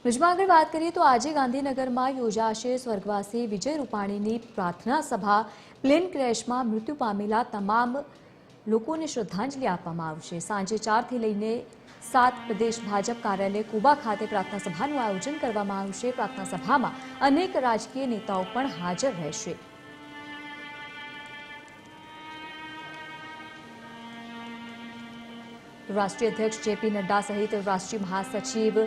ભુજમાં આગળ વાત કરીએ તો આજે ગાંધીનગરમાં યોજાશે સ્વર્ગવાસી વિજય રૂપાણીની પ્રાર્થના સભા। પ્લેન ક્રેશમાં મૃત્યુ પામેલા તમામ લોકોને શ્રદ્ધાંજલિ આપવામાં આવશે। સાંજે 4 થી લઈને 7 પ્રદેશ ભાજપ કાર્યાલય કોબા ખાતે પ્રાર્થના સભાનું આયોજન કરવામાં આવશે। પ્રાર્થના સભામાં અનેક રાજકીય નેતાઓ પણ હાજર રહેશે। राष्ट्रीय अध्यक्ष जेपी नड्डा सहित राष्ट्रीय महासचिव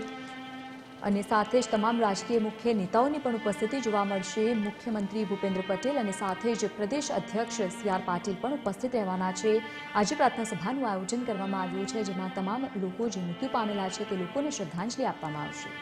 અને સાથે જ તમામ રાજકીય મુખ્ય નેતાઓની પણ ઉપસ્થિતિ જોવા મળશે। મુખ્યમંત્રી ભૂપેન્દ્ર પટેલ અને સાથે જ પ્રદેશ અધ્યક્ષ સી.આર. પાટીલ પણ ઉપસ્થિત રહેવાના છે। આજે પ્રાર્થના સભાનું આયોજન કરવામાં આવ્યું છે, જેમાં તમામ લોકો જે મૃત્યુ પામેલા છે તે લોકોને શ્રદ્ધાંજલિ આપવામાં આવશે।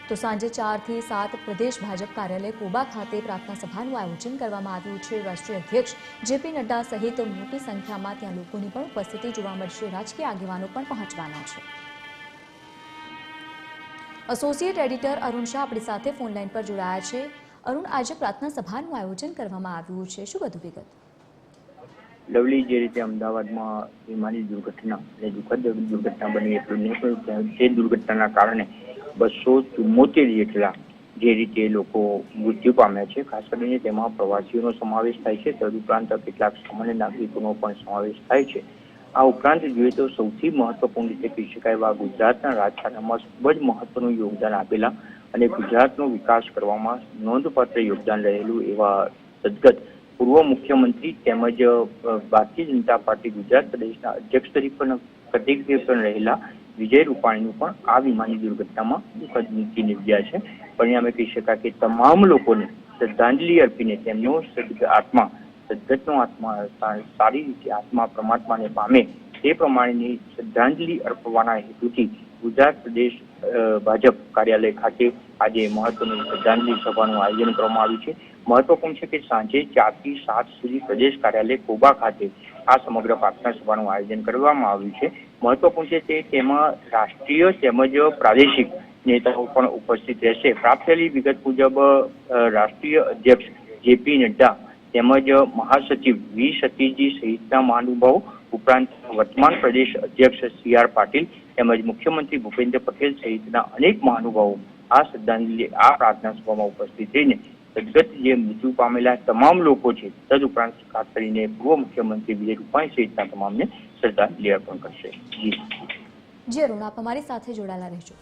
તો સાંજે 4 થી 7 પ્રદેશ ભાજપ કાર્યાલય કોબા ખાતે પ્રાર્થના સભાનું આયોજન કરવામાં આવ્યું છે। રાષ્ટ્રીય અધ્યક્ષ જેપી નડ્ડા સહિત મોટી સંખ્યામાં ત્યાં લોકોની પણ ઉપસ્થિતિ જોવા મળશે। રાજકીય આગેવાનો પણ પહોંચવાના છે। એસોસિએટ એડિટર અરુણ શાહ આપણી સાથે ફોન લાઈન પર જોડાયા છે। અરુણ, આજે પ્રાર્થના સભાનું આયોજન કરવામાં આવ્યું છે, શું વધુ વિગત? લવલી, જે રીતે અમદાવાદમાં વિમાની દુર્ઘટના અને દુઃખદ દુર્ઘટના બની એટલું નહીં, પણ તે દુર્ઘટનાના કારણે 274 જેટલા જે રીતે લોકો મૃત્યુ પામ્યા છે। ખાસ કરીને તેમાં પ્રવાસીઓનો સમાવેશ થાય છે, તદુપરાંત કેટલાક સામાન્ય નાગરિકોનો પણ સમાવેશ થાય છે। આ ઉપરાંત જોઈએ તો સૌથી મહત્વપૂર્ણ રીતે કહી શકાય એવા ગુજરાતના રાજકારણમાં ખૂબ જ મહત્વનું યોગદાન આપેલા અને ગુજરાતનો વિકાસ કરવામાં નોંધપાત્ર યોગદાન રહેલું એવા સદગત પૂર્વ મુખ્યમંત્રી તેમજ ભારતીય જનતા પાર્ટી ગુજરાત પ્રદેશના અધ્યક્ષ તરીકે પણ રહેલા વિજય રૂપાણીનું પણ આ વિમાની દુર્ઘટનામાં દુઃખદ મૃત્યુ નિપજ્યા છે। પરિણામે કહી શકાય કે તમામ લોકોને શ્રદ્ધાંજલિ અર્પીને તેમનો સદગતનો આત્મા સારી રીતે આત્મા પરમાત્માને પામે તે પ્રમાણેની શ્રદ્ધાંજલિ અર્પવાના હેતુથી ગુજરાત પ્રદેશ ભાજપ કાર્યાલય ખાતે આજે મહત્વની શ્રદ્ધાંજલિ સભાનું આયોજન કરવામાં આવ્યું છે। મહત્વપૂર્ણ છે કે સાંજે 4 થી 7 સુધી પ્રદેશ કાર્યાલય કોબા ખાતે આ સમગ્ર પ્રાર્થના સભાનું આયોજન કરવામાં આવ્યું છે। મહત્વપૂર્ણ છે તે તેમાં રાષ્ટ્રીય તેમજ પ્રાદેશિક નેતાઓ પણ ઉપસ્થિત રહેશે। પ્રાપ્ત થયેલી વિગત મુજબ રાષ્ટ્રીય અધ્યક્ષ જેપી નડ્ડા તેમજ મહાસચિવ વી સતીશજી સહિતના મહાનુભાવો ઉપરાંત વર્તમાન પ્રદેશ અધ્યક્ષ સી.આર. પાટીલ તેમજ મુખ્યમંત્રી ભૂપેન્દ્ર પટેલ સહિતના અનેક મહાનુભાવો આ પ્રાર્થના સભામાં ઉપસ્થિત રહીને સદગત જે મૃત્યુ પામેલા તમામ લોકો છે તદુપરાંત ખાસ કરીને પૂર્વ મુખ્યમંત્રી વિજય રૂપાણી સહિતના તમામને શ્રદ્ધાંજલિ અર્પણ કરશે। જી અરુણ, આપ અમારી સાથે જોડાયેલા રહેજો।